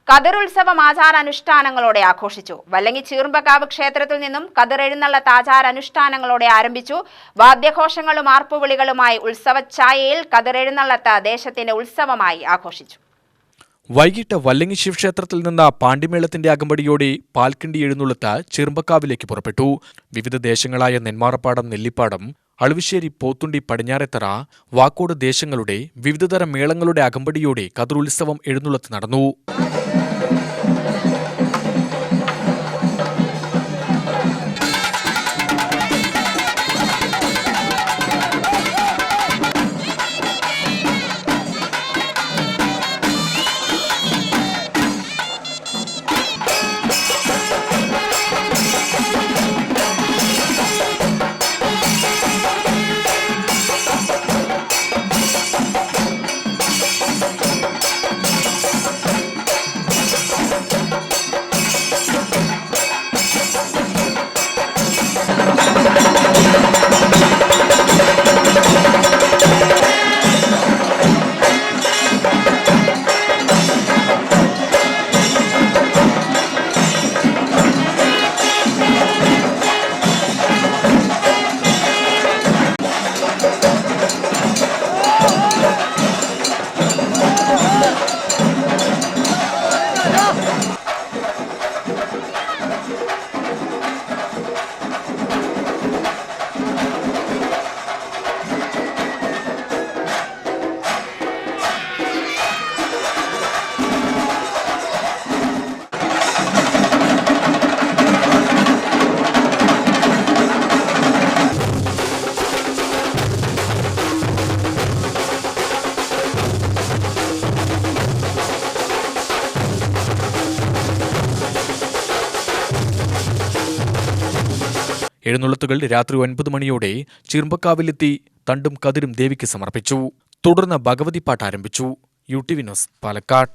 കതിരുത്സവം ആചാരാനുഷ്ഠാനങ്ങളോടെ ആഘോഷിച്ചു. വല്ലങ്ങി ചീർമ്പക്കാവ് ക്ഷേത്രത്തിൽ നിന്നും കതിർ എഴുന്നള്ളത്ത് ആചാരാനുഷ്ഠാനങ്ങളോടെ ആരംഭിച്ചു. വാദ്യഘോഷങ്ങളും ആർപ്പുവിളികളുമായി ഉത്സവഛായയിൽ കതിർ എഴുന്നള്ളത്ത് ദേശത്തിന്റെ ഉത്സവമായി ആഘോഷിച്ചു. വൈകിട്ട് വല്ലങ്ങി ശിവക്ഷേത്രത്തിൽ നിന്ന് പാണ്ടിമേളത്തിന്റെ അകമ്പടിയോടെ പാൽക്കിണ്ടി എഴുന്നള്ളത്ത് ചീർമ്പക്കാവിലേക്ക് പുറപ്പെട്ടു. വിവിധ ദേശങ്ങളായ നെന്മാറപ്പാടം, നെല്ലിപ്പാടം, അളുവശ്ശേരി, പോത്തുണ്ടി, പടിഞ്ഞാറേത്തറ, വാക്കോട് ദേശങ്ങളുടെ വിവിധതരം മേളങ്ങളുടെ അകമ്പടിയോടെ കതിർ ഉത്സവം എഴുന്നള്ളത്ത് നടന്നു. എഴുന്നള്ളത്തുകൾ രാത്രി 9 മണിയോടെ ചീർമ്പക്കാവിലെത്തി തണ്ടും കതിരും ദേവിക്ക് സമർപ്പിച്ചു. തുടർന്ന് ഭഗവതിപ്പാട്ട് ആരംഭിച്ചു. UTV news, Palakkad.